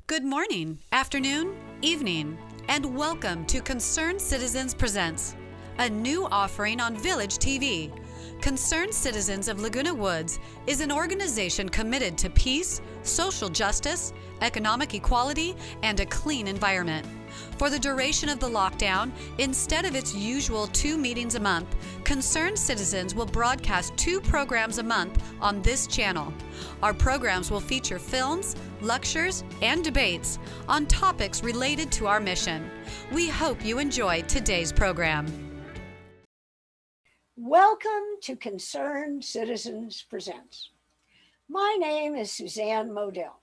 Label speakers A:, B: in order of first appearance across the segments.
A: Good morning, afternoon, evening, and welcome to Concerned Citizens Presents, a new offering on Village TV. Concerned Citizens of Laguna Woods is an organization committed to peace, social justice, economic equality, and a clean environment. For the duration of the lockdown, instead of its usual 2 meetings a month, Concerned Citizens will broadcast 2 programs a month on this channel. Our programs will feature films, lectures, and debates on topics related to our mission. We hope you enjoy today's program.
B: Welcome to Concerned Citizens Presents. My name is Suzanne Modell.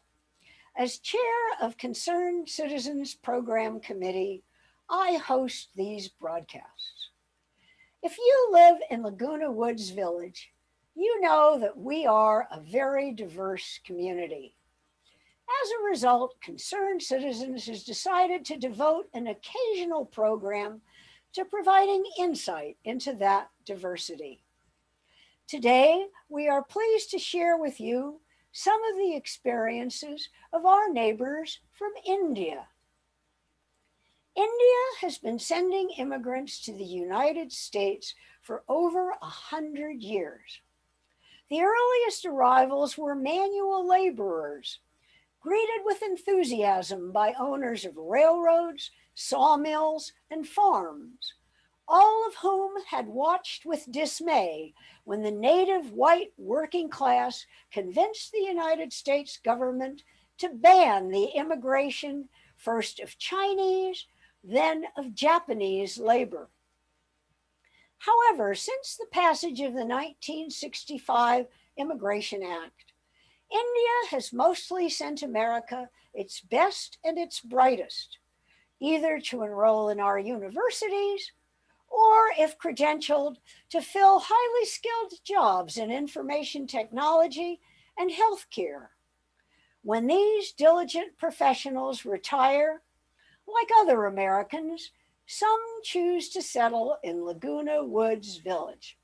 B: As chair of Concerned Citizens Program Committee, I host these broadcasts. If you live in Laguna Woods Village, you know that we are a very diverse community. As a result, Concerned Citizens has decided to devote an occasional program to providing insight into that diversity. Today, we are pleased to share with you some of the experiences of our neighbors from India. India has been sending immigrants to the United States for over 100 years. The earliest arrivals were manual laborers, greeted with enthusiasm by owners of railroads, sawmills, and farms, all of whom had watched with dismay when the native white working class convinced the United States government to ban the immigration first of Chinese, then of Japanese labor. However, since the passage of the 1965 Immigration Act, India has mostly sent America its best and its brightest, either to enroll in our universities or, if credentialed, to fill highly skilled jobs in information technology and healthcare. When these diligent professionals retire, like other Americans, some choose to settle in Laguna Woods Village.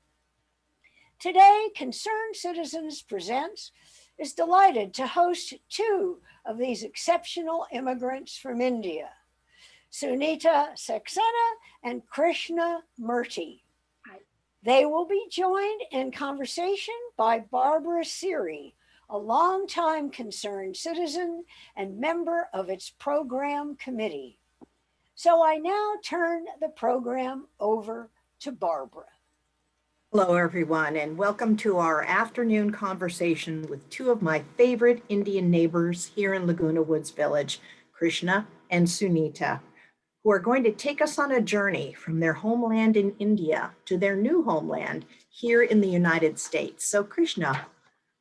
B: Today, Concerned Citizens Presents is delighted to host 2 of these exceptional immigrants from India, Sunita Saxena and Krishna Murthy. They will be joined in conversation by Barbara Siri, a longtime Concerned Citizen and member of its program committee. So I now turn the program over to Barbara.
C: Hello, everyone, and welcome to our afternoon conversation with 2 of my favorite Indian neighbors here in Laguna Woods Village, Krishna and Sunita, who are going to take us on a journey from their homeland in India to their new homeland here in the United States. So Krishna,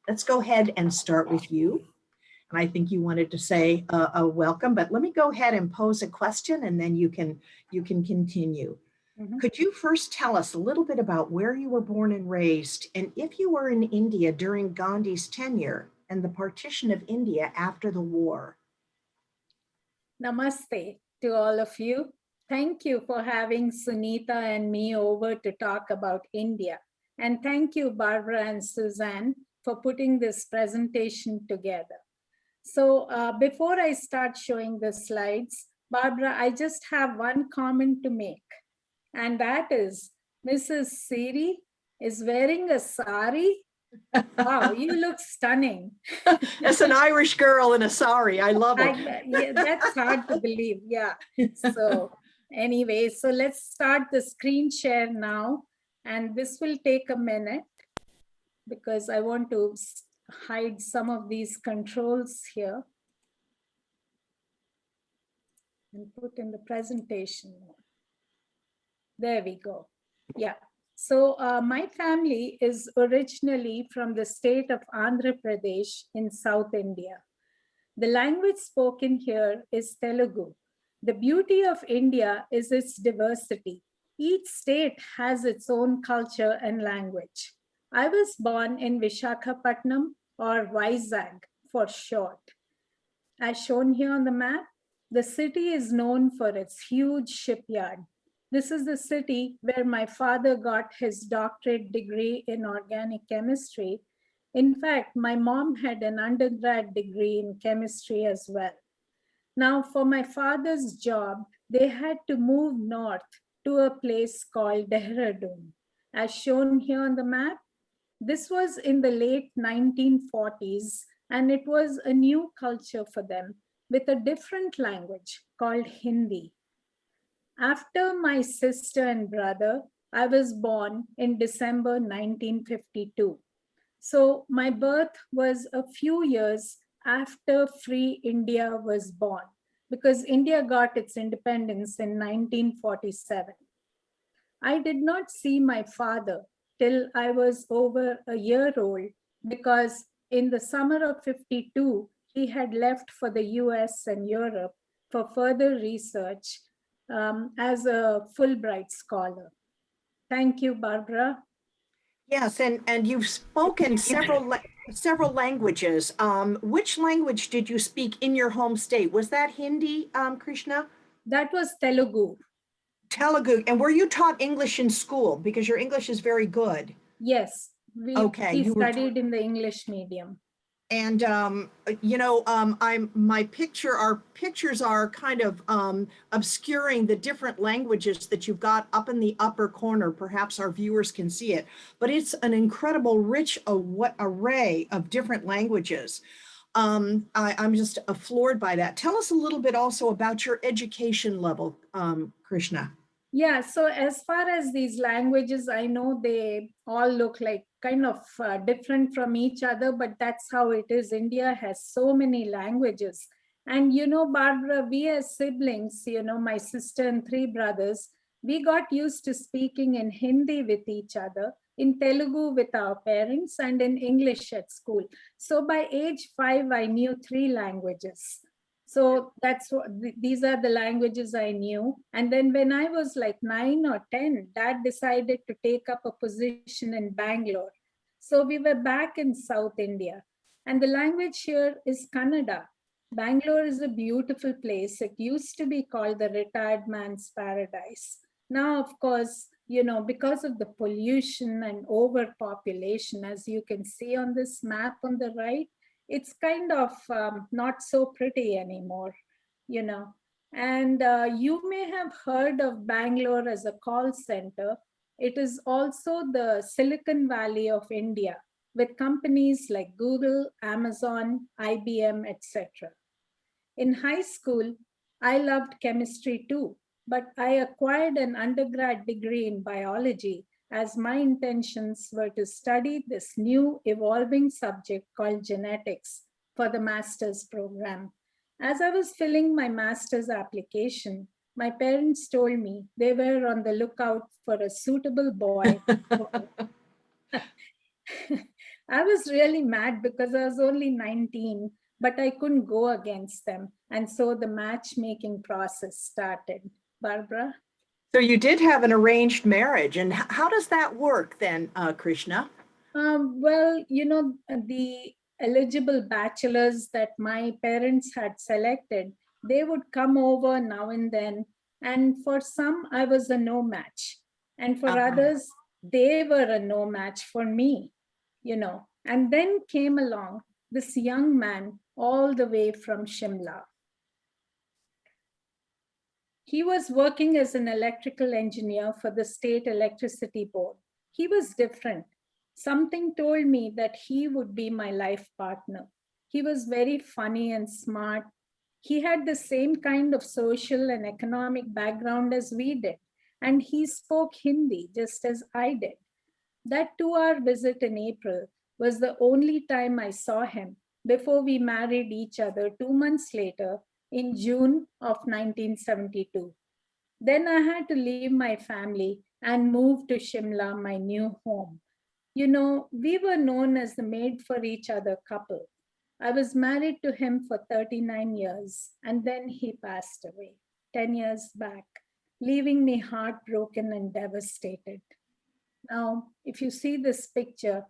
C: let's go ahead and start with you. And I think you wanted to say a welcome, but let me go ahead and pose a question and then you can continue. Mm-hmm. Could you first tell us a little bit about where you were born and raised, and if you were in India during Gandhi's tenure and the partition of India after the war?
D: Namaste to all of you. Thank you for having Sunita and me over to talk about India. And thank you, Barbara and Suzanne, for putting this presentation together. So before I start showing the slides, Barbara, I just have one comment to make. And that is, Mrs. Siri is wearing a sari. Wow, you look stunning.
C: As an Irish girl in a sari, I love it.
D: Yeah, that's hard to believe, yeah. So anyway, so let's start the screen share now. And this will take a minute because I want to hide some of these controls here and put in the presentation mode. There we go. Yeah. So my family is originally from the state of Andhra Pradesh in South India. The language spoken here is Telugu. The beauty of India is its diversity. Each state has its own culture and language. I was born in Visakhapatnam, or Vizag for short. As shown here on the map, the city is known for its huge shipyard. This is the city where my father got his doctorate degree in organic chemistry. In fact, my mom had an undergrad degree in chemistry as well. Now, for my father's job, they had to move north to a place called Dehradun. As shown here on the map, this was in the late 1940s, and it was a new culture for them with a different language called Hindi. After my sister and brother, I was born in December 1952. So my birth was a few years after free India was born, because India got its independence in 1947. I did not see my father till I was over a year old, because in the summer of 52, he had left for the US and Europe for further research as a Fulbright scholar. Thank you, Barbara.
C: Yes, and you've spoken several languages. Which language did you speak in your home state? Was that Hindi, Krishna?
D: That was Telugu.
C: Telugu. And were you taught English in school? Because your English is very good.
D: Yes,
C: Okay,
D: we
C: you were
D: studied in the English medium.
C: And our pictures are kind of obscuring the different languages that you've got up in the upper corner. Perhaps our viewers can see it, but it's an incredible rich array of different languages. I'm just floored by that. Tell us a little bit also about your education level, Krishna.
D: Yeah, so as far as these languages, I know they all look like kind of different from each other, but that's how it is. India has so many languages. And Barbara, we as siblings, my sister and three brothers, we got used to speaking in Hindi with each other, in Telugu with our parents, and in English at school. So by age 5, I knew 3 languages. So that's what these are the languages I knew. And then when I was like 9 or 10, Dad decided to take up a position in Bangalore. So we were back in South India. And the language here is Kannada. Bangalore is a beautiful place. It used to be called the retired man's paradise. Now, of course, because of the pollution and overpopulation, as you can see on this map on the right, it's kind of not so pretty anymore, And you may have heard of Bangalore as a call center. It is also the Silicon Valley of India, with companies like Google, Amazon, IBM, etc. In high school, I loved chemistry too, but I acquired an undergrad degree in biology, as my intentions were to study this new evolving subject called genetics for the master's program. As I was filling my master's application, my parents told me they were on the lookout for a suitable boy. I was really mad because I was only 19, but I couldn't go against them. And so the matchmaking process started. Barbara?
C: So you did have an arranged marriage. And how does that work then, Krishna?
D: Well, the eligible bachelors that my parents had selected, they would come over now and then. And for some, I was a no match. And for others, they were a no match for me, And then came along this young man all the way from Shimla. He was working as an electrical engineer for the state electricity board. He was different. Something told me that he would be my life partner. He was very funny and smart. He had the same kind of social and economic background as we did, and he spoke Hindi just as I did. That 2-hour visit in April was the only time I saw him before we married each other 2 months later in June of 1972. Then I had to leave my family and move to Shimla, my new home. We were known as the made for each other couple. I was married to him for 39 years, and then he passed away 10 years back, leaving me heartbroken and devastated. Now, if you see this picture,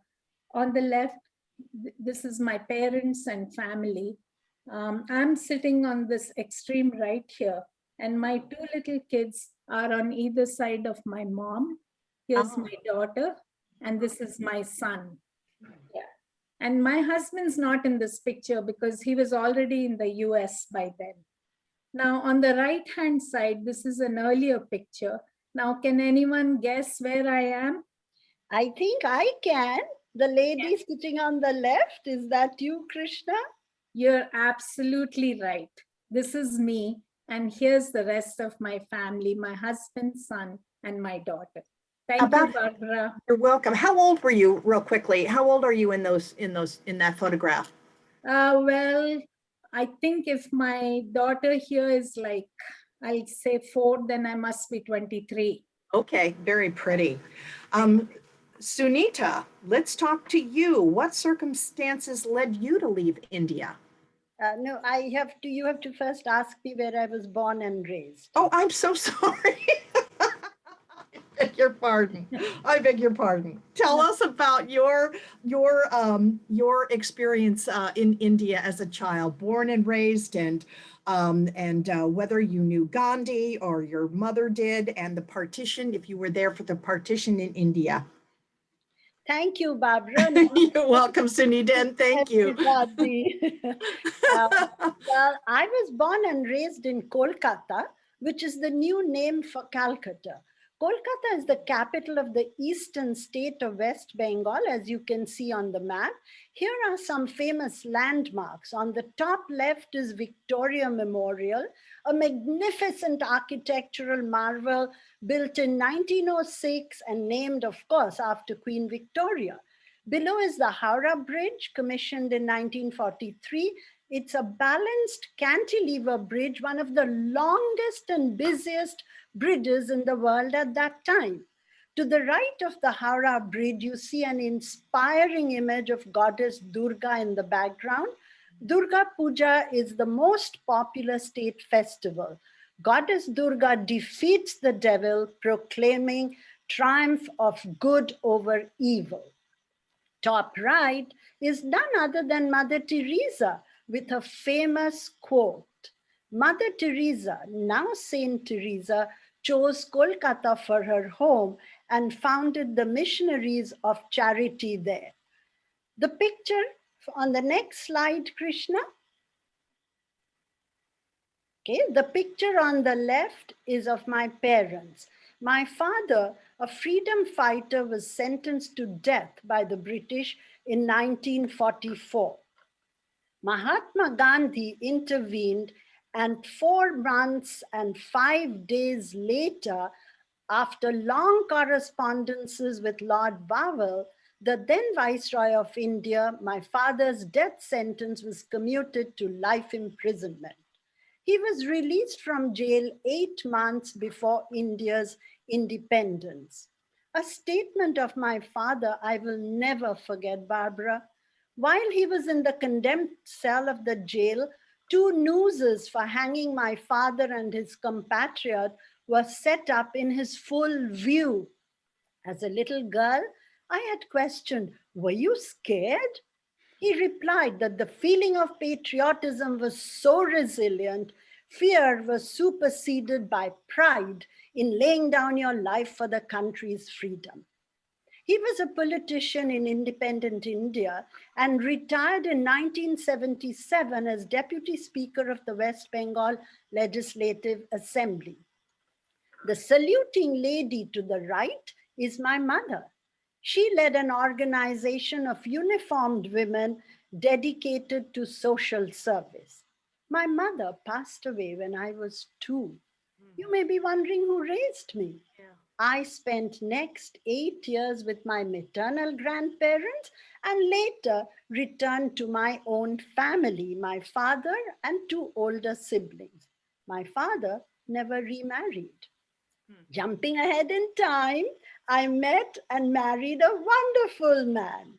D: on the left, this is my parents and family. I'm sitting on this extreme right here, and my 2 little kids are on either side of my mom. Here's my daughter, and this is my son. Yeah. And my husband's not in this picture because he was already in the US by then. Now on the right hand side, this is an earlier picture. Now can anyone guess where I am?
E: I think I can. The lady sitting on the left, is that you, Krishna?
D: You're absolutely right. This is me, and here's the rest of my family, my husband, son, and my daughter. Thank you,
C: About-
D: Barbara.
C: You're welcome. How old were you, real quickly? How old are you in that photograph?
D: Well, I think if my daughter here is like, I'll say 4, then I must be 23.
C: Okay, very pretty. Sunita, let's talk to you. What circumstances led you to leave India?
E: No, you have to first ask me where I was born and raised.
C: Oh, I'm so sorry. I beg your pardon. I beg your pardon. Tell us about your experience in India as a child, born and raised, and whether you knew Gandhi or your mother did, and the partition, if you were there for the partition in India.
E: Thank you, Barbara.
C: You're welcome, Sunita, and thank you.
E: Everybody. Well, I was born and raised in Kolkata, which is the new name for Calcutta. Kolkata is the capital of the eastern state of West Bengal, as you can see on the map. Here are some famous landmarks. On the top left is Victoria Memorial, a magnificent architectural marvel built in 1906 and named, of course, after Queen Victoria. Below is the Howrah Bridge, commissioned in 1943. It's a balanced cantilever bridge, one of the longest and busiest bridges in the world at that time. To the right of the Howrah Bridge, you see an inspiring image of goddess Durga in the background. Durga Puja is the most popular state festival. Goddess Durga defeats the devil, proclaiming triumph of good over evil. Top right is none other than Mother Teresa with a famous quote. Mother Teresa, now Saint Teresa, chose Kolkata for her home and founded the Missionaries of Charity there. The picture on the next slide, Krishna. Okay, the picture on the left is of my parents. My father, a freedom fighter, was sentenced to death by the British in 1944. Mahatma Gandhi intervened, and 4 months and 5 days later, after long correspondences with Lord Bowell, the then Viceroy of India, my father's death sentence was commuted to life imprisonment. He was released from jail 8 months before India's independence. A statement of my father I will never forget, Barbara. While he was in the condemned cell of the jail, 2 nooses for hanging my father and his compatriot were set up in his full view. As a little girl, I had questioned, "Were you scared?" He replied that the feeling of patriotism was so resilient, fear was superseded by pride in laying down your life for the country's freedom. He was a politician in independent India and retired in 1977 as Deputy Speaker of the West Bengal Legislative Assembly. The saluting lady to the right is my mother. She led an organization of uniformed women dedicated to social service. My mother passed away when I was 2. You may be wondering who raised me. I spent next 8 years with my maternal grandparents and later returned to my own family, my father and 2 older siblings. My father never remarried. Jumping ahead in time, I met and married a wonderful man.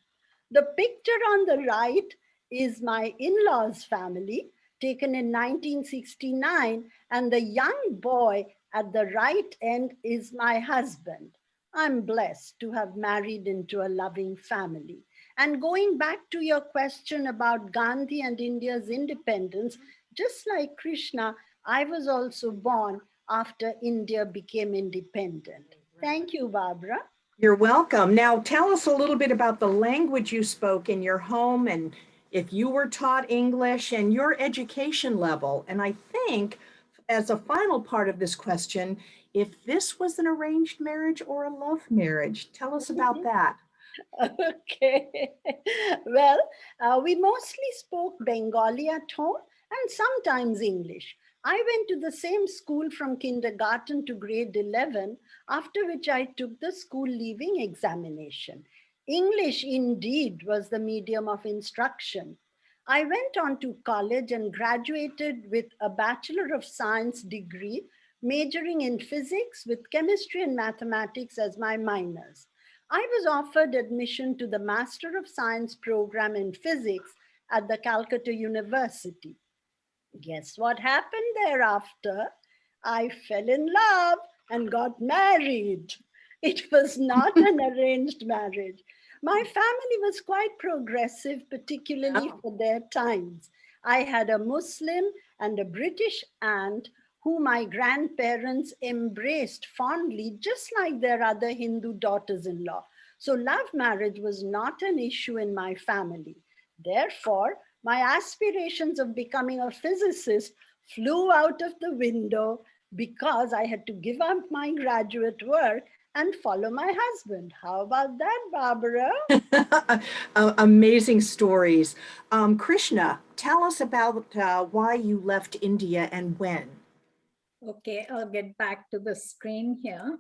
E: The picture on the right is my in-laws' family, taken in 1969, and the young boy at the right end is my husband. I'm blessed to have married into a loving family. And going back to your question about Gandhi and India's independence, just like Krishna, I was also born after India became independent. Thank you, Barbara.
C: You're welcome. Now tell us a little bit about the language you spoke in your home and if you were taught English and your education level. And I think as a final part of this question, if this was an arranged marriage or a love marriage, tell us about that.
E: Okay. Well, we mostly spoke Bengali at home and sometimes English. I went to the same school from kindergarten to grade 11, after which I took the school leaving examination. English indeed was the medium of instruction. I went on to college and graduated with a Bachelor of Science degree, majoring in physics with chemistry and mathematics as my minors. I was offered admission to the Master of Science program in physics at the Calcutta University. Guess what happened thereafter? I fell in love and got married. It was not an arranged marriage. My family was quite progressive, particularly
C: Oh.
E: for their times. I had a Muslim and a British aunt who my grandparents embraced fondly, just like their other Hindu daughters-in-law. So love marriage was not an issue in my family. Therefore, my aspirations of becoming a physicist flew out of the window because I had to give up my graduate work and follow my husband. How about that, Barbara?
C: Amazing stories. Krishna, tell us about why you left India and when.
D: Okay, I'll get back to the screen here.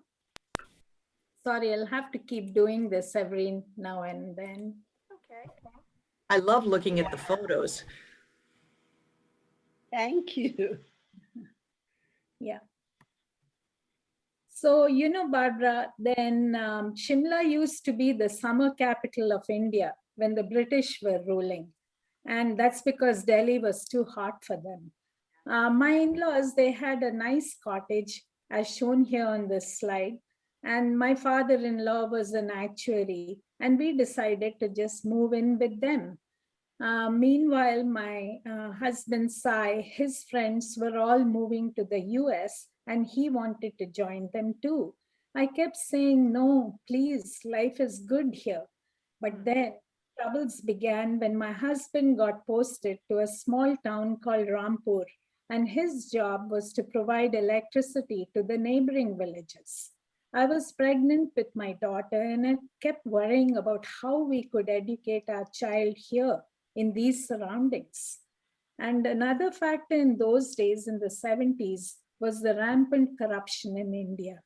D: Sorry, I'll have to keep doing this every now and then.
C: Okay. I love looking at the photos.
E: Thank you.
D: Yeah. So, you know, Barbara, then Shimla used to be the summer capital of India when the British were ruling. And that's because Delhi was too hot for them. My in-laws, they had a nice cottage as shown here on this slide. And my father-in-law was an actuary, and we decided to just move in with them. Meanwhile, my husband Sai, his friends were all moving to the US and he wanted to join them too. I kept saying, no, please, life is good here. But then troubles began when my husband got posted to a small town called Rampur, and his job was to provide electricity to the neighboring villages. I was pregnant with my daughter and I kept worrying about how we could educate our child here in these surroundings. And another factor in those days in the 70s was the rampant corruption in India.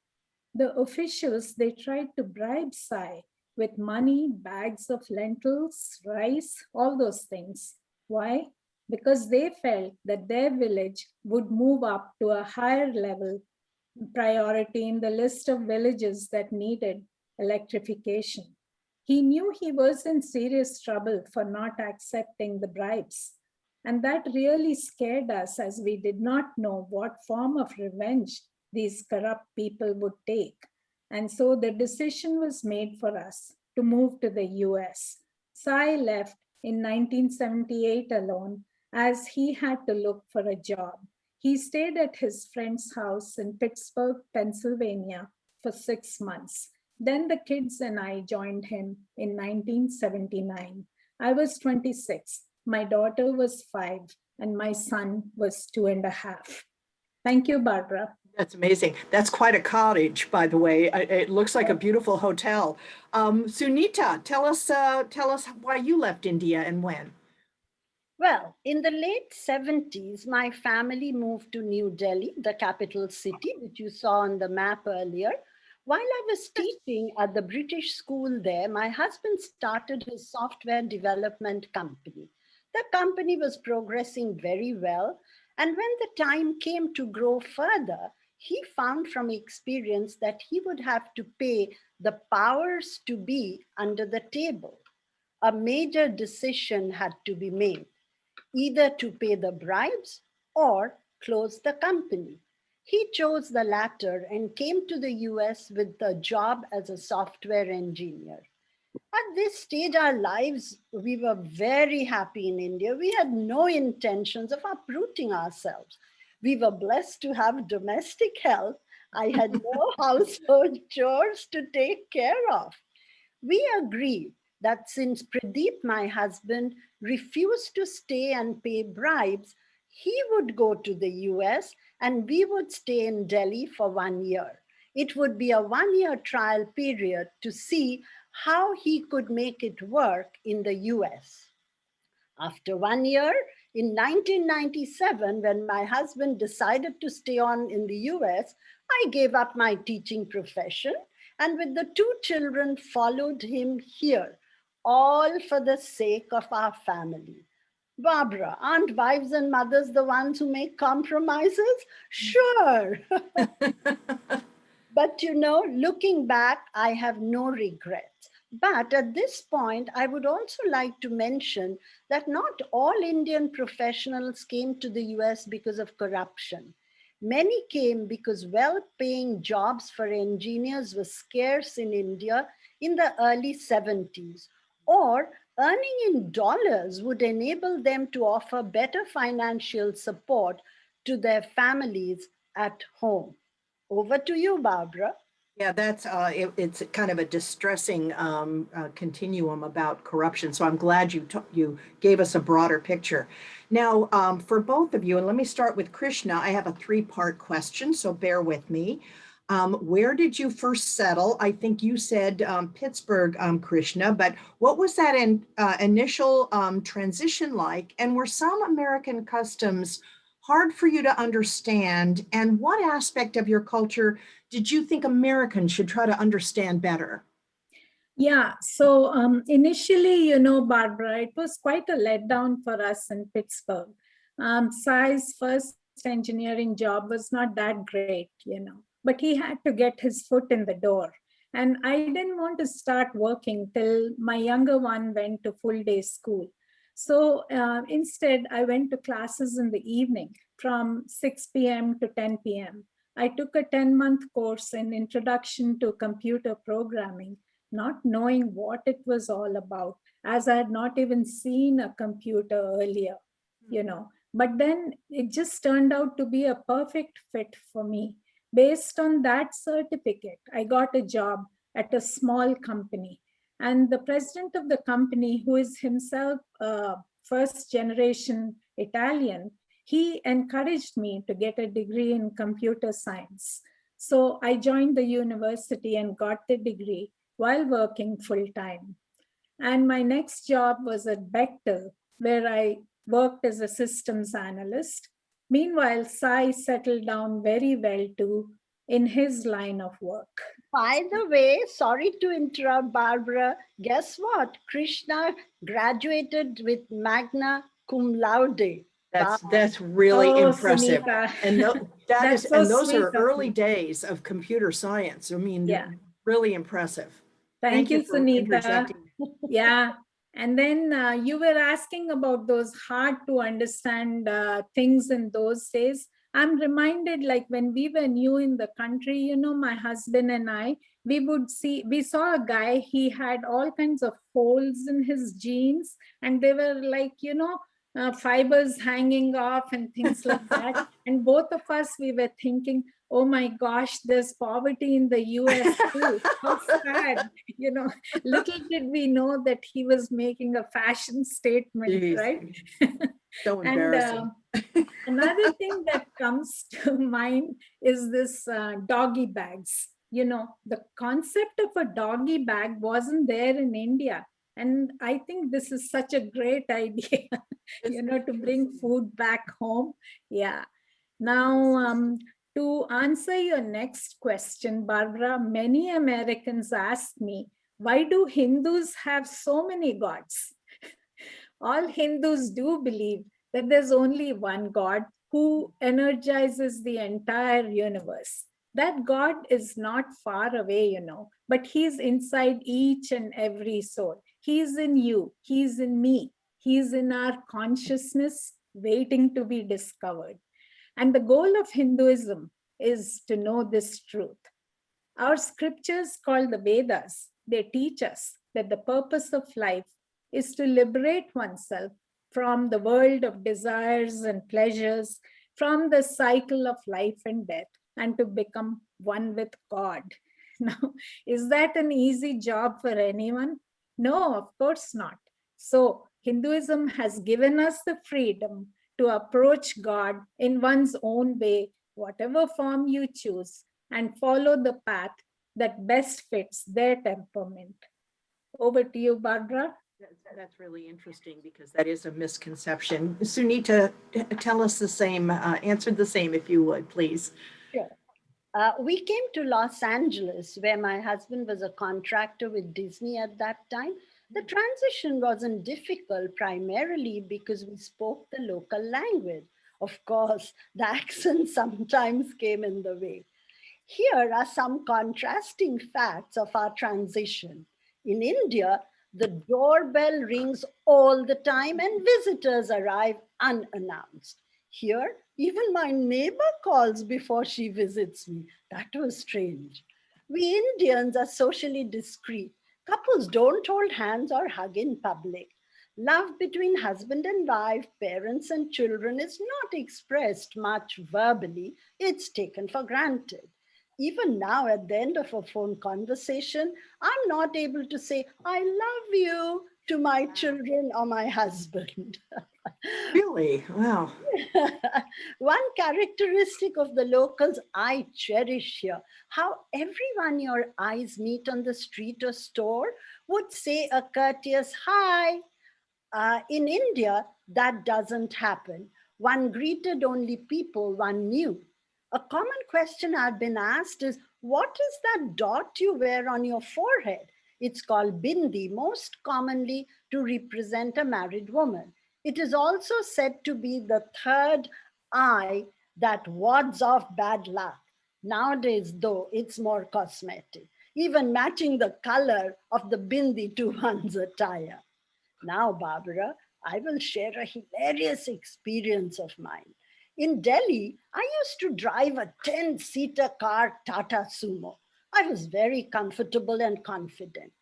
D: The officials, they tried to bribe Sai with money, bags of lentils, rice, all those things. Why? Because they felt that their village would move up to a higher level priority in the list of villages that needed electrification. He knew he was in serious trouble for not accepting the bribes. And that really scared us as we did not know what form of revenge these corrupt people would take. And so the decision was made for us to move to the US. Sai left in 1978 alone as he had to look for a job. He stayed at his friend's house in Pittsburgh, Pennsylvania for 6 months. Then the kids and I joined him in 1979. I was 26, my daughter was 5, and my son was 2.5. Thank you, Barbara.
C: That's amazing. That's quite a cottage, by the way. It looks like a beautiful hotel. Sunita, tell us why you left India and when.
E: Well, in the late 70s, my family moved to New Delhi, the capital city, which you saw on the map earlier. While I was teaching at the British school there, my husband started his software development company. The company was progressing very well. And when the time came to grow further, he found from experience that he would have to pay the powers to be under the table. A major decision had to be made, either to pay the bribes or close the company. He chose the latter and came to the US with a job as a software engineer. At this stage of our lives, we were very happy in India. We had no intentions of uprooting ourselves. We were blessed to have domestic help. I had no household chores to take care of. We agreed that since Pradeep, my husband, refused to stay and pay bribes, He would go to the US and we would stay in Delhi for 1 year. It would be a 1-year trial period to see how he could make it work in the US. After 1 year, in 1997, when my husband decided to stay on in the US, I gave up my teaching profession and with the 2 children followed him here, all for the sake of our family. Barbara, aren't wives and mothers the ones who make compromises? Sure. But looking back, I have no regrets. But at this point, I would also like to mention that not all Indian professionals came to the US because of corruption. Many came because well-paying jobs for engineers were scarce in India in the early 70s, or earning in dollars would enable them to offer better financial support to their families at home. Over to you, Barbara.
C: Yeah, that's it's kind of a distressing continuum about corruption. So I'm glad you gave us a broader picture. Now, for both of you, and let me start with Krishna, I have a 3-part question, so bear with me. Where did you first settle? I think you said Pittsburgh, Krishna, but what was that initial transition like? And were some American customs hard for you to understand? And what aspect of your culture did you think Americans should try to understand better?
D: Yeah, so initially, Barbara, it was quite a letdown for us in Pittsburgh. Sai's first engineering job was not that great, but he had to get his foot in the door. And I didn't want to start working till my younger one went to full day school. So instead, I went to classes in the evening from 6 p.m. to 10 p.m. I took a 10-month course in Introduction to Computer Programming, not knowing what it was all about, as I had not even seen a computer earlier, But then it just turned out to be a perfect fit for me. Based on that certificate, I got a job at a small company. And the president of the company, who is himself first generation Italian, he encouraged me to get a degree in computer science. So I joined the university and got the degree while working full time. And my next job was at Bechtel, where I worked as a systems analyst. Meanwhile, Sai settled down very well too in his line of work.
E: By the way, sorry to interrupt, Barbara. Guess what? Krishna graduated with magna cum laude.
C: That's really impressive.
D: Sunita.
C: And those are early
D: you.
C: days of computer science. I mean, really impressive.
D: Thank you,
C: for
D: Sunita.
C: interjecting.
D: Yeah. And then you were asking about those hard to understand things in those days. I'm reminded, like when we were new in the country, my husband and I, we saw a guy, he had all kinds of holes in his jeans and they were like, fibers hanging off and things like that. And both of us, we were thinking, oh my gosh, there's poverty in the US too. How sad, little did we know that he was making a fashion statement. Jeez. Right?
C: So embarrassing.
D: And another thing that comes to mind is this doggy bags. The concept of a doggy bag wasn't there in India. And I think this is such a great idea, to bring food back home. Yeah. Now, to answer your next question, Barbara, many Americans ask me, why do Hindus have so many gods? All Hindus do believe that there's only one God who energizes the entire universe. That God is not far away, but he's inside each and every soul. He's in you, he's in me, he's in our consciousness waiting to be discovered. And the goal of Hinduism is to know this truth. Our scriptures called the Vedas, they teach us that the purpose of life is to liberate oneself from the world of desires and pleasures, from the cycle of life and death, and to become one with God. Now, is that an easy job for anyone? No, of course not. So Hinduism has given us the freedom to approach God in one's own way, whatever form you choose, and follow the path that best fits their temperament. Over to you, Barbara.
C: That's really interesting because that is a misconception. Sunita, tell us the same, answer the same if you would, please.
E: Sure. We came to Los Angeles, where my husband was a contractor with Disney at that time. The transition wasn't difficult, primarily because we spoke the local language. Of course, the accent sometimes came in the way. Here are some contrasting facts of our transition. In India, the doorbell rings all the time and visitors arrive unannounced. Here, even my neighbor calls before she visits me. That was strange. We Indians are socially discreet. Couples don't hold hands or hug in public. Love between husband and wife, parents and children is not expressed much verbally. It's taken for granted. Even now, at the end of a phone conversation, I'm not able to say, I love you to my children or my husband.
C: Really? Wow.
E: One characteristic of the locals I cherish here, how everyone your eyes meet on the street or store would say a courteous hi. In India, that doesn't happen. One greeted only people one knew. A common question I've been asked is, what is that dot you wear on your forehead? It's called bindi, most commonly to represent a married woman. It is also said to be the third eye that wards off bad luck. Nowadays, though, it's more cosmetic, even matching the color of the bindi to one's attire. Now, Barbara, I will share a hilarious experience of mine. In Delhi, I used to drive a 10-seater car, Tata Sumo. I was very comfortable and confident.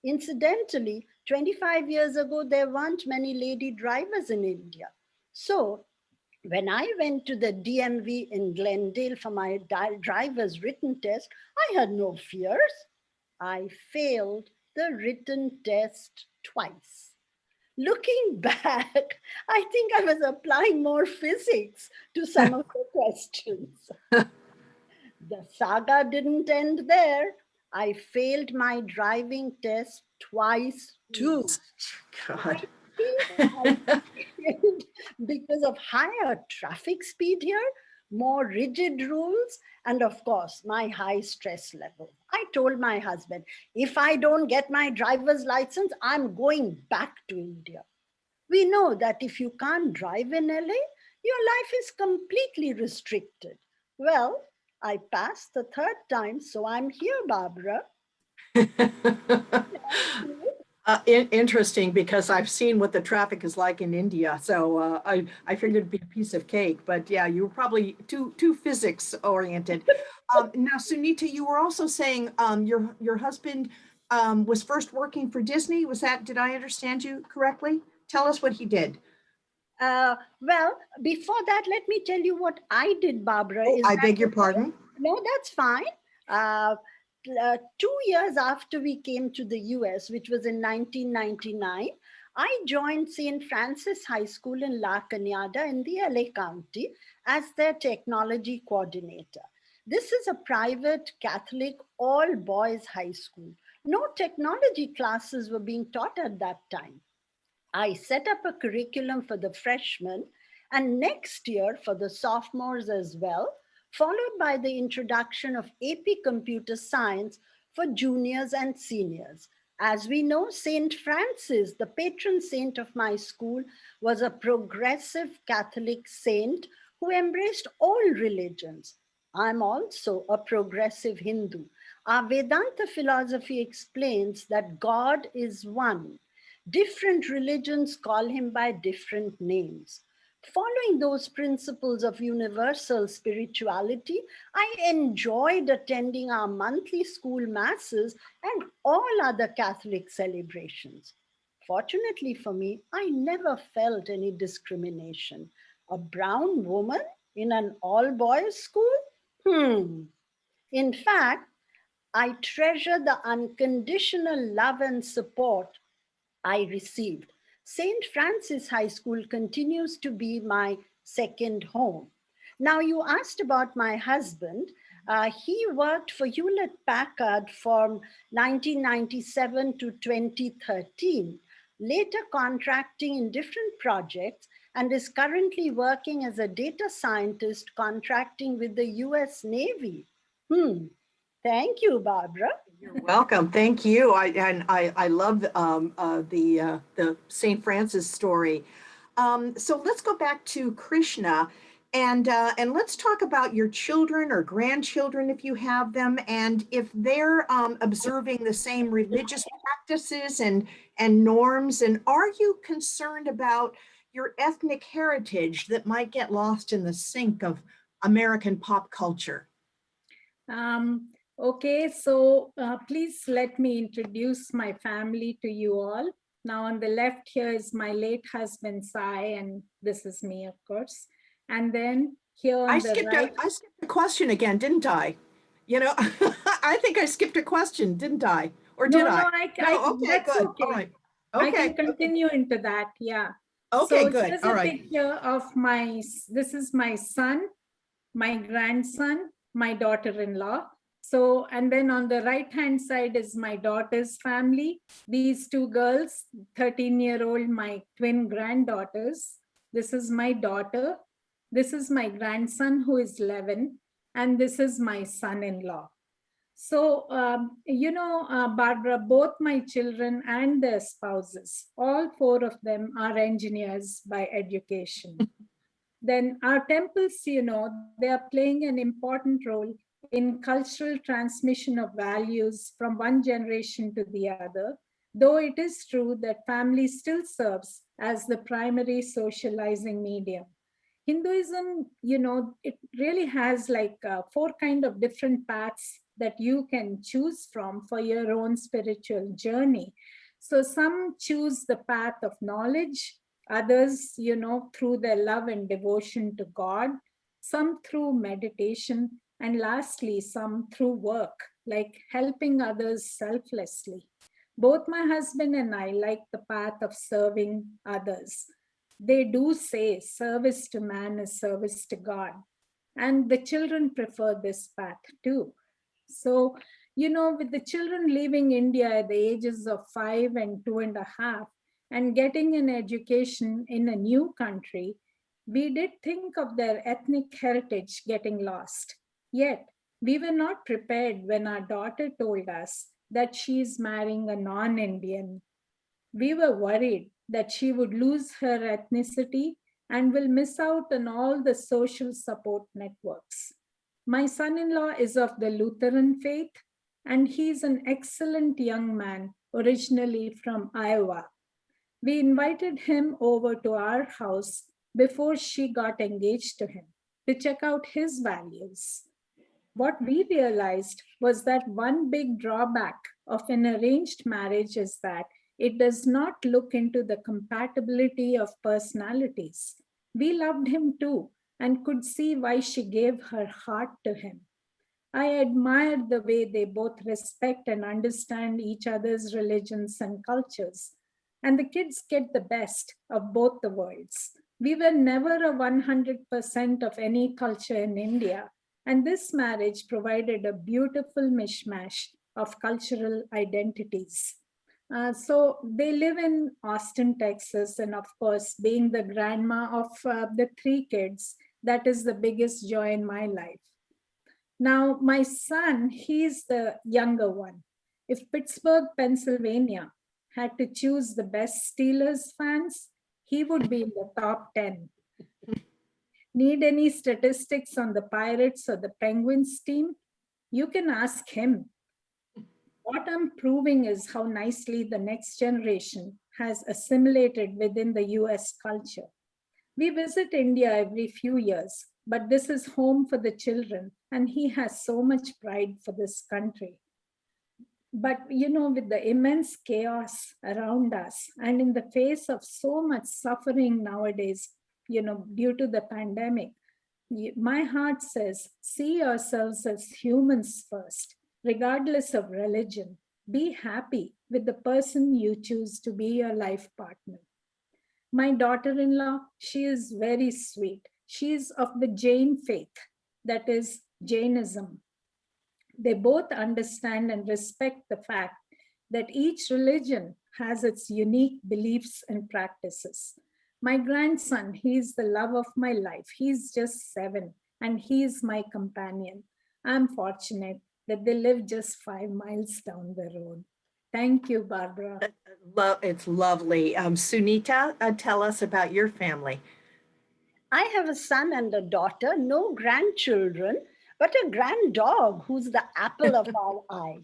E: Incidentally, 25 years ago, there weren't many lady drivers in India. So when I went to the DMV in Glendale for my driver's written test, I had no fears. I failed the written test twice. Looking back, I think I was applying more physics to some of the questions. The saga didn't end there. I failed my driving test twice too.
C: God.
E: I failed because of higher traffic speed here, more rigid rules, and of course, my high stress level. I told my husband, if I don't get my driver's license, I'm going back to India. We know that if you can't drive in LA, your life is completely restricted. Well, I passed the third time, so I'm here, Barbara.
C: Interesting, because I've seen what the traffic is like in India, so I figured it'd be a piece of cake. But yeah, you were probably too physics oriented. Now, Sunita, you were also saying your husband was first working for Disney. Was that? Did I understand you correctly? Tell us what he did.
E: Well, before that, let me tell you what I did, Barbara.
C: Oh, I beg your pardon?
E: No, that's fine. 2 years after we came to the US, which was in 1999, I joined St. Francis High School in La Cañada in the LA County as their technology coordinator. This is a private Catholic all-boys high school. No technology classes were being taught at that time. I set up a curriculum for the freshmen and next year for the sophomores as well, followed by the introduction of AP Computer Science for juniors and seniors. As we know, St. Francis, the patron saint of my school, was a progressive Catholic saint who embraced all religions. I'm also a progressive Hindu. Our Vedanta philosophy explains that God is one. Different religions call him by different names. Following those principles of universal spirituality, I enjoyed attending our monthly school masses and all other Catholic celebrations. Fortunately for me, I never felt any discrimination. A brown woman in an all-boys school? In fact, I treasure the unconditional love and support I received. St. Francis High School continues to be my second home. Now, you asked about my husband. He worked for Hewlett Packard from 1997 to 2013, later contracting in different projects, and is currently working as a data scientist contracting with the US Navy. Thank you, Barbara.
C: You're welcome. Thank you. I love the St. Francis story. So let's go back to Krishna, and let's talk about your children or grandchildren if you have them, and if they're observing the same religious practices and norms. And are you concerned about your ethnic heritage that might get lost in the sink of American pop culture?
D: Okay, so please let me introduce my family to you all. Now on the left here is my late husband, Sai, and this is me, of course. And then here on
C: I
D: the
C: skipped
D: right.
C: I skipped a question again, didn't I? You know, I think I skipped a question, didn't I? Or did I? No, okay,
D: that's
C: good.
D: okay.
C: All right.
D: I
C: Okay.
D: can continue into that, yeah.
C: Okay,
D: So
C: good.
D: here's
C: All
D: a
C: right.
D: picture of this is my son, my grandson, my daughter-in-law. So, and then on the right-hand side is my daughter's family. These two girls, 13-year-old, my twin granddaughters. This is my daughter. This is my grandson, who is 11. And this is my son-in-law. So, Barbara, both my children and their spouses, all four of them are engineers by education. Then our temples, they are playing an important role in cultural transmission of values from one generation to the other, though it is true that family still serves as the primary socializing medium. Hinduism, it really has like four kind of different paths that you can choose from for your own spiritual journey. So some choose the path of knowledge, others, through their love and devotion to God, some through meditation, and lastly, some through work, like helping others selflessly. Both my husband and I like the path of serving others. They do say service to man is service to God. And the children prefer this path too. So, with the children leaving India at the ages of 5 and 2.5 and getting an education in a new country, we did think of their ethnic heritage getting lost. Yet, we were not prepared when our daughter told us that she is marrying a non-Indian. We were worried that she would lose her ethnicity and will miss out on all the social support networks. My son-in-law is of the Lutheran faith, and he's an excellent young man, originally from Iowa. We invited him over to our house before she got engaged to him to check out his values. What we realized was that one big drawback of an arranged marriage is that it does not look into the compatibility of personalities. We loved him too and could see why she gave her heart to him. I admired the way they both respect and understand each other's religions and cultures. And the kids get the best of both the worlds. We were never a 100% of any culture in India, and this marriage provided a beautiful mishmash of cultural identities. So they live in Austin, Texas, and of course, being the grandma of the 3 kids, that is the biggest joy in my life. Now, my son, he's the younger one. If Pittsburgh, Pennsylvania had to choose the best Steelers fans, he would be in the top 10. Need any statistics on the Pirates or the Penguins team? You can ask him. What I'm proving is how nicely the next generation has assimilated within the US culture. We visit India every few years, but this is home for the children, and he has so much pride for this country. But, with the immense chaos around us and in the face of so much suffering nowadays, due to the pandemic, my heart says, see yourselves as humans first, regardless of religion. Be happy with the person you choose to be your life partner. My daughter-in-law, she is very sweet She's of the Jain faith, that is Jainism. They both understand and respect the fact that each religion has its unique beliefs and practices. My grandson, he's the love of my life. He's just 7 and he's my companion. I'm fortunate that they live just 5 miles down the road. Thank you, Barbara.
C: It's lovely. Sunita, tell us about your family.
E: I have a son and a daughter, no grandchildren, but a grand dog who's the apple of our eye.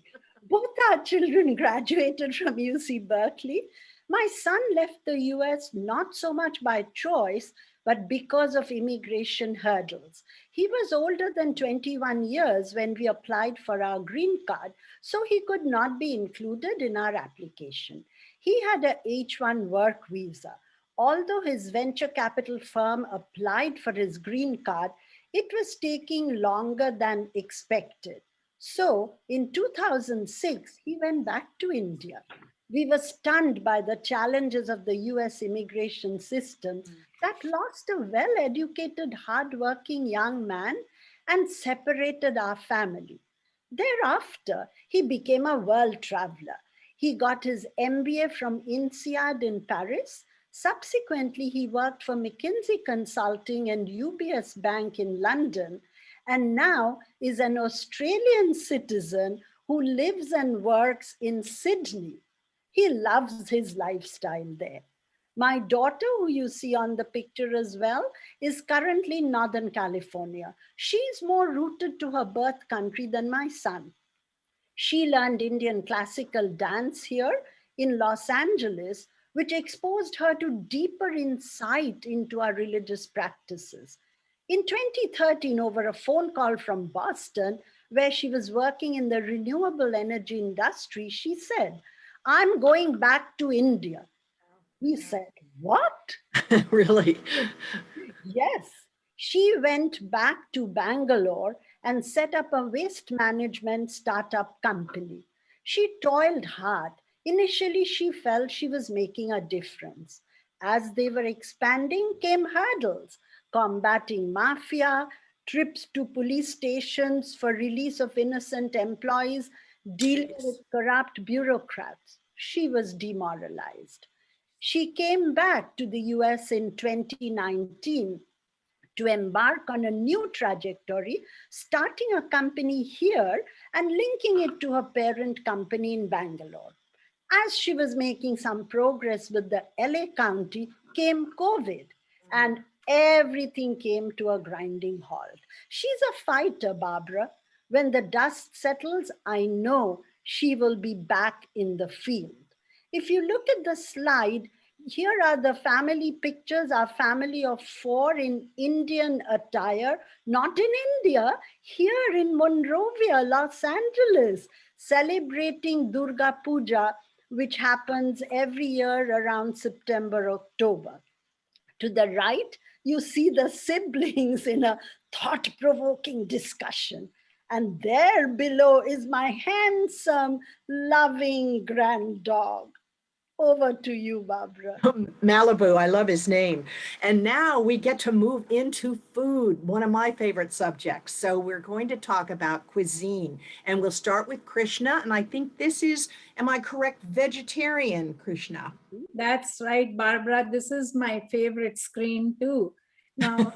E: Both our children graduated from UC Berkeley. My son left the US not so much by choice, but because of immigration hurdles. He was older than 21 years when we applied for our green card, so he could not be included in our application. He had a H-1 work visa. Although his venture capital firm applied for his green card, it was taking longer than expected. So in 2006, he went back to India. We were stunned by the challenges of the US immigration system that lost a well-educated, hardworking young man and separated our family. Thereafter, he became a world traveler. He got his MBA from INSEAD in Paris. Subsequently, he worked for McKinsey Consulting and UBS Bank in London, and now is an Australian citizen who lives and works in Sydney. He loves his lifestyle there. My daughter, who you see on the picture as well, is currently in Northern California. She's more rooted to her birth country than my son. She learned Indian classical dance here in Los Angeles, which exposed her to deeper insight into our religious practices. In 2013, over a phone call from Boston, where she was working in the renewable energy industry, she said, "I'm going back to India." We said, "What?"
C: Really?
E: Yes. She went back to Bangalore and set up a waste management startup company. She toiled hard. Initially, she felt she was making a difference. As they were expanding, came hurdles, combating mafia, trips to police stations for release of innocent employees, dealing with corrupt bureaucrats. She was demoralized. She came back to the US in 2019 to embark on a new trajectory, starting a company here and linking it to her parent company in Bangalore. As she was making some progress with the LA County, came COVID, and everything came to a grinding halt. She's a fighter, Barbara. When the dust settles, I know she will be back in the field. If you look at the slide, here are the family pictures, our family of 4 in Indian attire, not in India, here in Monrovia, Los Angeles, celebrating Durga Puja, which happens every year around September, October. To the right, you see the siblings in a thought-provoking discussion. And there below is my handsome, loving grand dog. Over to you, Barbara.
C: Malibu, I love his name. And now we get to move into food, one of my favorite subjects. So we're going to talk about cuisine, and we'll start with Krishna. And I think this is, am I correct, vegetarian, Krishna?
D: That's right, Barbara. This is my favorite screen too. Now,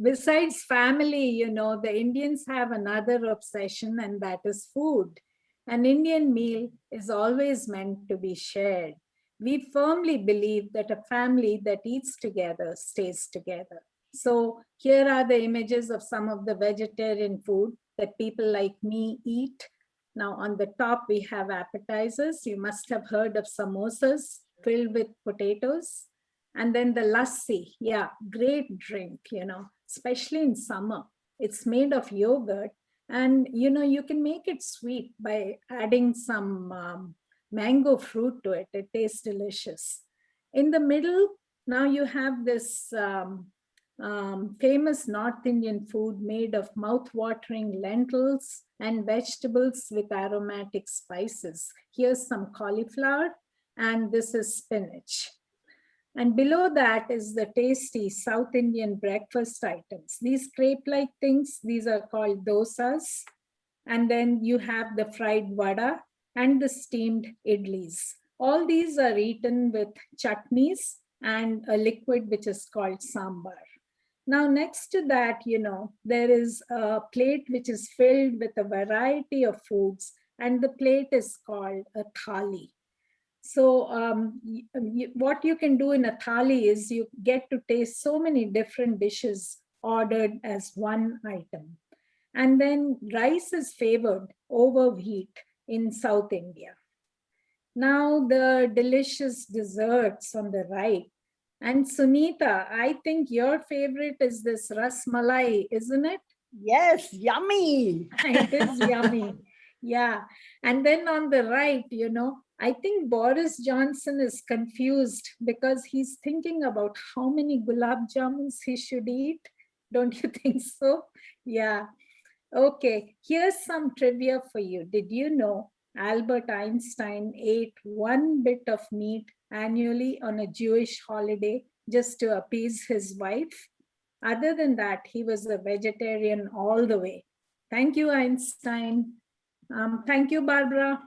D: besides family, you know, the Indians have another obsession, and that is food. An Indian meal is always meant to be shared. We firmly believe that a family that eats together stays together. So here are the images of some of the vegetarian food that people like me eat. Now on the top, we have appetizers. You must have heard of samosas filled with potatoes. And then the lassi, yeah, great drink, you know, especially in summer. It's made of yogurt. And, you know, you can make it sweet by adding some mango fruit to it. It tastes delicious. In the middle, now you have this famous North Indian food made of mouth-watering lentils and vegetables with aromatic spices. Here's some cauliflower, and this is spinach. And below that is the tasty South Indian breakfast items. These crepe-like things, these are called dosas. And then you have the fried vada and the steamed idlis. All these are eaten with chutneys and a liquid which is called sambar. Now, next to that, there is a plate which is filled with a variety of foods, and the plate is called a thali. So what you can do in a thali is you get to taste so many different dishes ordered as one item. And then rice is favored over wheat in South India. Now the delicious desserts on the right. And Sunita, I think your favorite is this ras malai, isn't it?
E: Yes, yummy.
D: It is yummy. Yeah. And then on the right, I think Boris Johnson is confused because he's thinking about how many gulab jamuns he should eat. Don't you think so? Yeah. Okay. Here's some trivia for you. Did you know Albert Einstein ate one bit of meat annually on a Jewish holiday just to appease his wife? Other than that, he was a vegetarian all the way. Thank you, Einstein. Thank you, Barbara.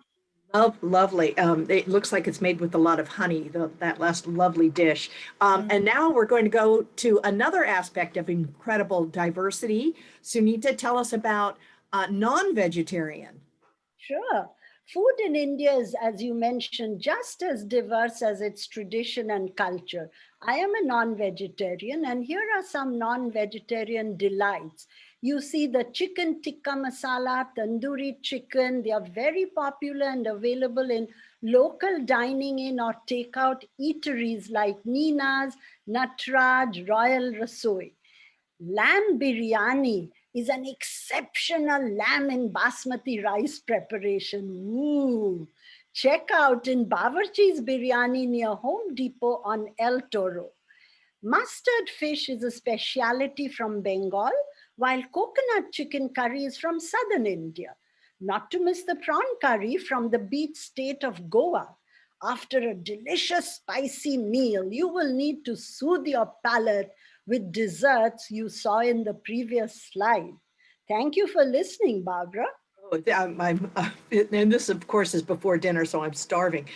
C: Lovely. It looks like it's made with a lot of honey, that last lovely dish. And now we're going to go to another aspect of incredible diversity. Sunita, tell us about non-vegetarian.
E: Sure. Food in India is, as you mentioned, just as diverse as its tradition and culture. I am a non-vegetarian, and here are some non-vegetarian delights. You see the chicken tikka masala, tandoori chicken. They are very popular and available in local dining in or takeout eateries like Nina's, Natraj, Royal Rasoi. Lamb biryani is an exceptional lamb in basmati rice preparation. Ooh. Check out in Bawarchi's Biryani near Home Depot on El Toro. Mustard fish is a specialty from Bengal, while coconut chicken curry is from southern India. Not to miss the prawn curry from the beach state of Goa. After a delicious spicy meal, you will need to soothe your palate with desserts you saw in the previous slide. Thank you for listening, Barbara.
C: And this, of course, is before dinner, so I'm starving.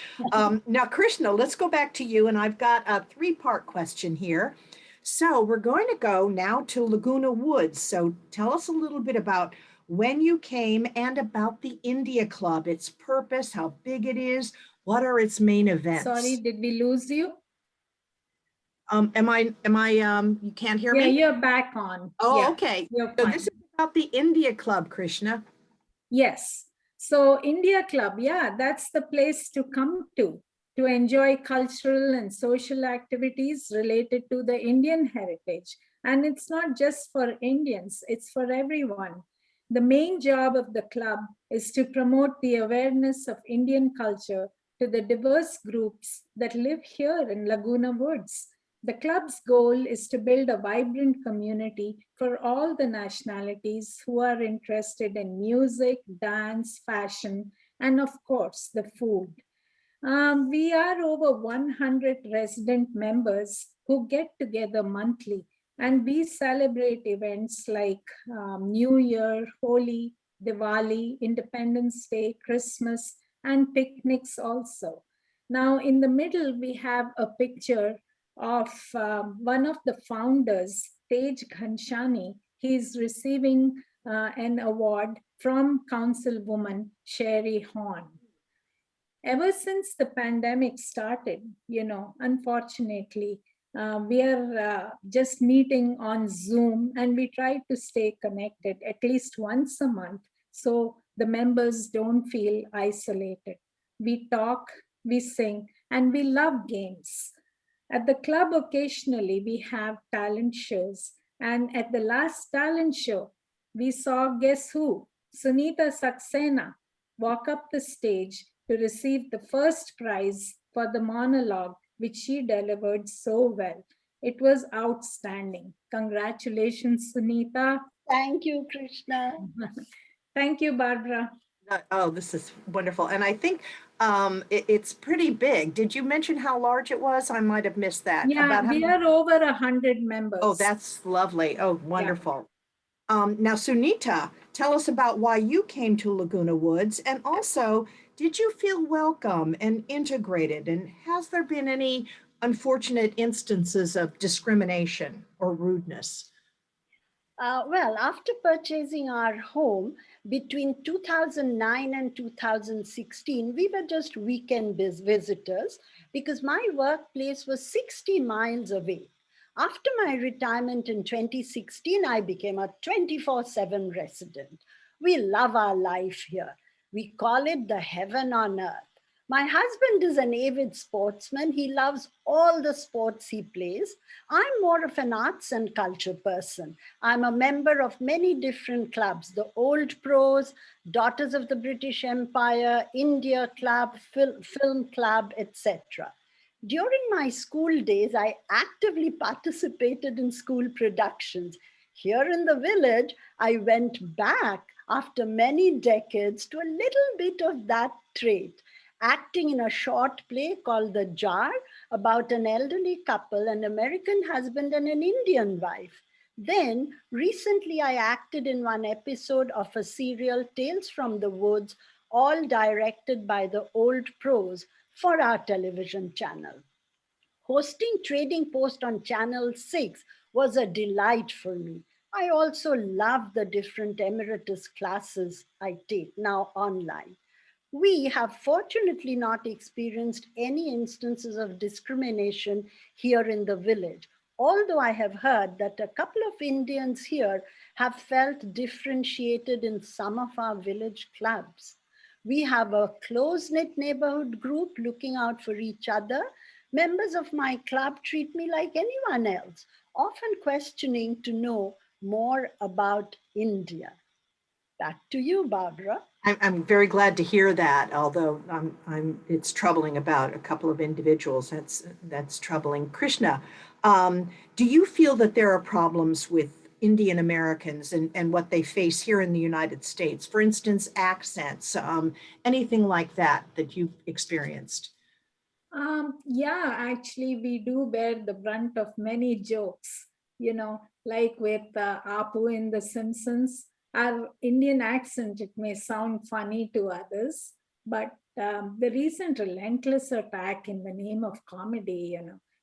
C: Now, Krishna, let's go back to you. And I've got a three-part question here. So we're going to go now to Laguna Woods. So tell us a little bit about when you came and about the India Club, its purpose, how big it is, what are its main events?
D: Sorry, did we lose you?
C: You can't hear me?
D: Yeah, you're back on.
C: Oh,
D: yeah,
C: okay.
D: You're
C: So
D: fine.
C: this is about the India Club, Krishna.
D: Yes. So India Club, yeah, that's the place to come to enjoy cultural and social activities related to the Indian heritage. And it's not just for Indians, it's for everyone. The main job of the club is to promote the awareness of Indian culture to the diverse groups that live here in Laguna Woods. The club's goal is to build a vibrant community for all the nationalities who are interested in music, dance, fashion, and of course, the food. We are over 100 resident members who get together monthly, and we celebrate events like New Year, Holi, Diwali, Independence Day, Christmas, and picnics also. Now, in the middle, we have a picture of one of the founders, Tej Ghanshani. He's receiving an award from Councilwoman Sherry Horn. Ever since the pandemic started, unfortunately, we are just meeting on Zoom, and we try to stay connected at least once a month so the members don't feel isolated. We talk, we sing, and we love games. At the club, occasionally, we have talent shows. And at the last talent show, we saw, guess who? Sunita Saxena walk up the stage to receive the first prize for the monologue, which she delivered so well. It was outstanding. Congratulations, Sunita.
E: Thank you, Krishna.
D: Thank you, Barbara.
C: Oh, this is wonderful. And I think It's pretty big. Did you mention how large it was? I might have missed that.
D: Yeah,
C: About how
D: we
C: many?
D: are over 100 members.
C: Oh, that's lovely. Oh,
D: Yeah.
C: wonderful. Now, Sunita, tell us about why you came to Laguna Woods, and also, did you feel welcome and integrated? And has there been any unfortunate instances of discrimination or rudeness?
E: Well, after purchasing our home between 2009 and 2016, we were just weekend visitors because my workplace was 60 miles away. After my retirement in 2016, I became a 24/7 resident. We love our life here. We call it the heaven on earth. My husband is an avid sportsman. He loves all the sports he plays. I'm more of an arts and culture person. I'm a member of many different clubs, the Old Pros, Daughters of the British Empire, India Club, Film Club, etc. During my school days, I actively participated in school productions. Here in the village, I went back after many decades to a little bit of that trait, acting in a short play called The Jar about an elderly couple, an American husband and an Indian wife. Then, recently, I acted in one episode of a serial, Tales from the Woods, all directed by the Old Pros for our television channel. Hosting Trading Post on Channel 6 was a delight for me. I also love the different emeritus classes I take now online. We have fortunately not experienced any instances of discrimination here in the village, although I have heard that a couple of Indians here have felt differentiated in some of our village clubs. We have a close-knit neighborhood group looking out for each other. Members of my club treat me like anyone else, often questioning to know more about India. Back to you, Barbara.
C: I'm very glad to hear that, although it's troubling about a couple of individuals. That's troubling. Krishna, do you feel that there are problems with Indian Americans and what they face here in the United States? For instance, accents, anything like that that you've experienced?
D: Yeah, actually, we do bear the brunt of many jokes, like with Apu in The Simpsons. Our Indian accent, it may sound funny to others, but the recent relentless attack in the name of comedy,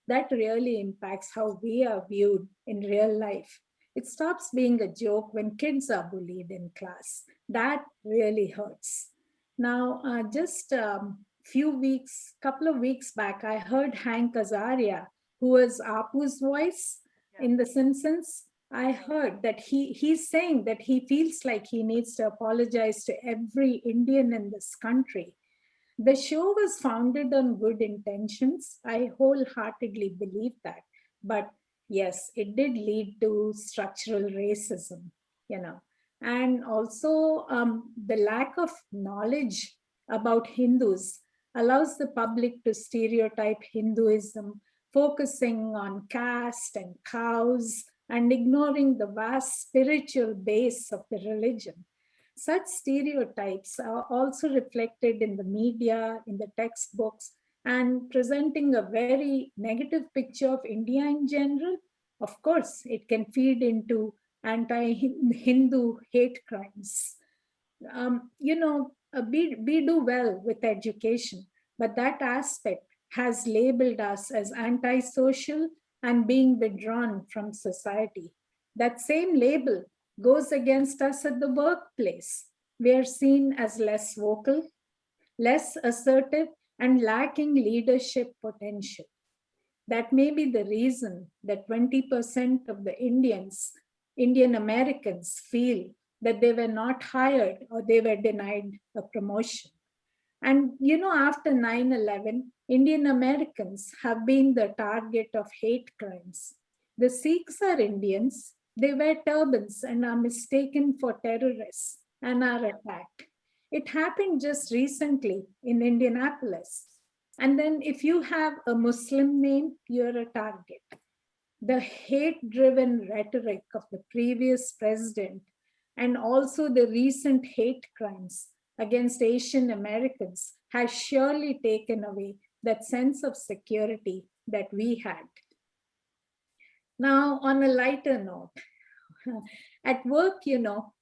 D: that really impacts how we are viewed in real life. It stops being a joke when kids are bullied in class. That really hurts. Now, just couple of weeks back, I heard Hank Azaria, who was Apu's voice in The Simpsons. I heard that he's saying that he feels like he needs to apologize to every Indian in this country. The show was founded on good intentions. I wholeheartedly believe that. But yes, it did lead to structural racism, And also the lack of knowledge about Hindus allows the public to stereotype Hinduism, focusing on caste and cows and ignoring the vast spiritual base of the religion. Such stereotypes are also reflected in the media, in the textbooks, and presenting a very negative picture of India in general. Of course, it can feed into anti-Hindu hate crimes. We do well with education, but that aspect has labeled us as antisocial and being withdrawn from society. That same label goes against us at the workplace. We are seen as less vocal, less assertive, and lacking leadership potential. That may be the reason that 20% of the Indian Americans, feel that they were not hired or they were denied a promotion. And after 9/11, Indian Americans have been the target of hate crimes. The Sikhs are Indians, they wear turbans and are mistaken for terrorists and are attacked. It happened just recently in Indianapolis. And then if you have a Muslim name, you're a target. The hate-driven rhetoric of the previous president and also the recent hate crimes against Asian Americans has surely taken away that sense of security that we had. Now, on a lighter note, at work,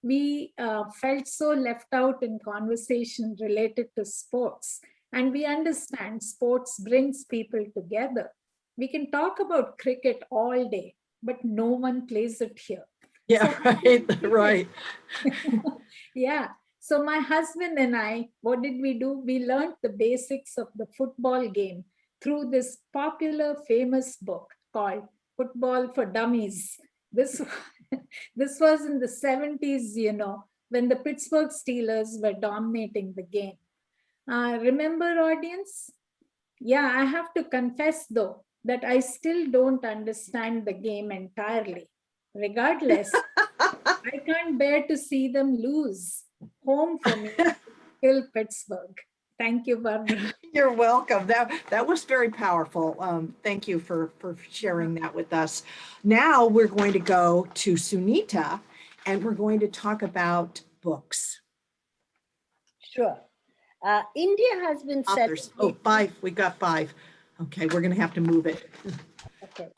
D: we felt so left out in conversation related to sports. And we understand sports brings people together. We can talk about cricket all day, but no one plays it here.
C: Yeah, right, right.
D: Yeah. So my husband and I, what did we do? We learned the basics of the football game through this popular, famous book called Football for Dummies. This, this was in the 70s, when the Pittsburgh Steelers were dominating the game. Remember, audience? Yeah, I have to confess, though, that I still don't understand the game entirely. Regardless, I can't bear to see them lose. Home for me, still Pittsburgh. Thank you, Barbara.
C: You're welcome. That was very powerful. Thank you for sharing that with us. Now we're going to go to Sunita, and we're going to talk about books.
E: Sure. India has been
C: Authors. Oh, 5. We got 5. Okay, we're going to have to move it.
E: Okay.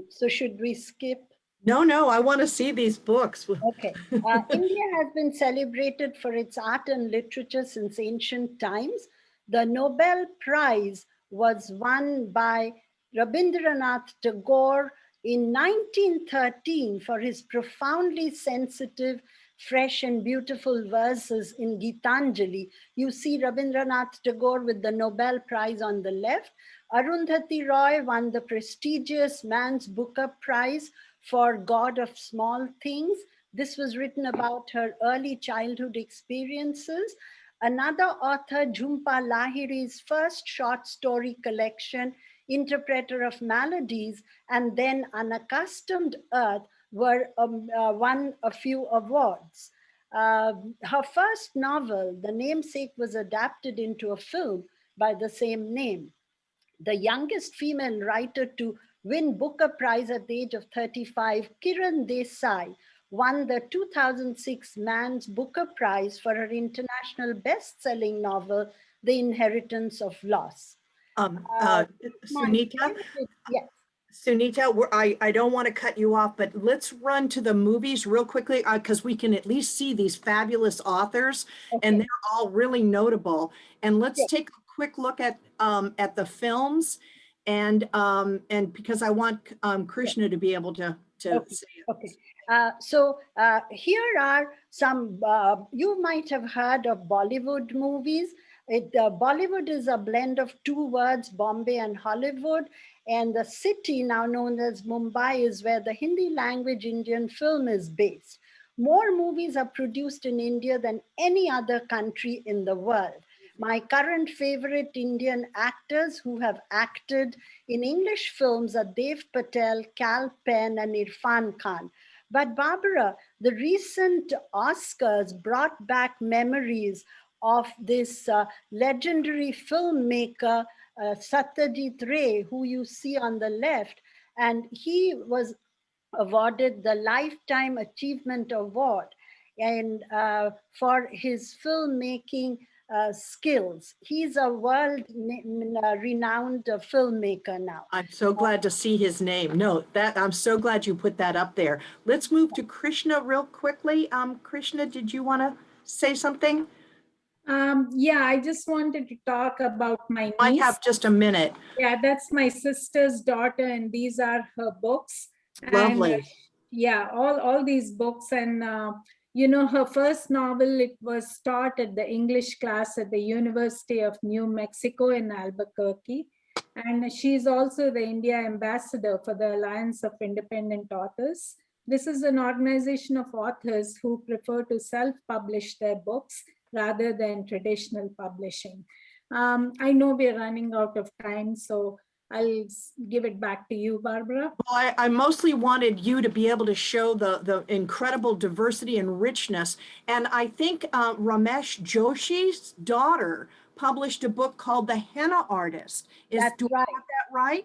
E: So should we skip?
C: No, I want to see these books.
E: Okay. India has been celebrated for its art and literature since ancient times. The Nobel Prize was won by Rabindranath Tagore in 1913 for his profoundly sensitive, fresh and beautiful verses in Gitanjali. You see Rabindranath Tagore with the Nobel Prize on the left. Arundhati Roy won the prestigious Man's Booker Prize for God of Small Things. This was written about her early childhood experiences. Another author, Jhumpa Lahiri's first short story collection, Interpreter of Maladies, and then Unaccustomed Earth, were won a few awards. Her first novel, The Namesake, was adapted into a film by the same name. The youngest female writer to win Booker Prize at the age of 35, Kiran Desai, won the 2006 Man's Booker Prize for her international best-selling novel, The Inheritance of Loss.
C: Sunita?
E: Yes.
C: Sunita, I don't want to cut you off, but let's run to the movies real quickly because we can at least see these fabulous authors,
E: Okay.
C: and they're all really notable. And let's take a quick look at the films, and because I want Krishna to be able to say it.
E: Okay. So here are some, you might have heard of Bollywood movies. Bollywood is a blend of two words, Bombay and Hollywood. And the city now known as Mumbai is where the Hindi language Indian film is based. More movies are produced in India than any other country in the world. My current favorite Indian actors who have acted in English films are Dev Patel, Kal Penn, and Irfan Khan. But Barbara, the recent Oscars brought back memories of this legendary filmmaker, Satyajit Ray, who you see on the left, and he was awarded the Lifetime Achievement Award and for his filmmaking skills. He's a world-renowned filmmaker now.
C: I'm so glad to see his name. No, I'm so glad you put that up there. Let's move to Krishna real quickly. Krishna, did you want to say something?
D: Yeah, I just wanted to talk about my niece.
C: I have just a minute.
D: Yeah, that's my sister's daughter, and these are her books.
C: Lovely.
D: And, yeah, all these books. And, her first novel, it was taught at the English class at the University of New Mexico in Albuquerque. And she's also the India ambassador for the Alliance of Independent Authors. This is an organization of authors who prefer to self-publish their books rather than traditional publishing. I know we're running out of time, so I'll give it back to you, Barbara.
C: Well, I mostly wanted you to be able to show the incredible diversity and richness. And I think Ramesh Joshi's daughter published a book called The Henna Artist. Do I have that right?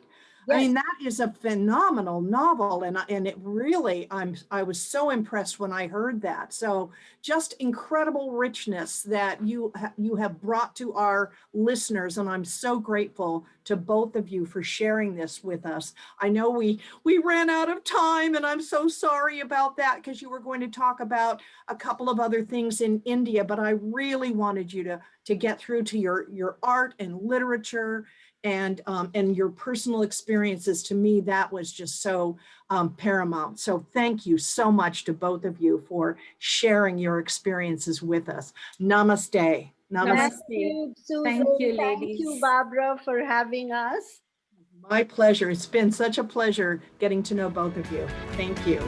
C: I mean,
E: Yes.
C: that is a phenomenal novel, and it really, I was so impressed when I heard that. So just incredible richness that you have brought to our listeners, and I'm so grateful to both of you for sharing this with us. I know we ran out of time, and I'm so sorry about that because you were going to talk about a couple of other things in India, but I really wanted you to get through to your art and literature and your personal experiences. To me, that was just so paramount. So thank you so much to both of you for sharing your experiences with us. Namaste. Namaste.
E: Thank
D: Namaste.
E: you, Susan.
D: Thank you,
E: Thank you,
D: ladies.
E: Barbara, for having us.
C: My pleasure. It's been such a pleasure getting to know both of you. Thank you.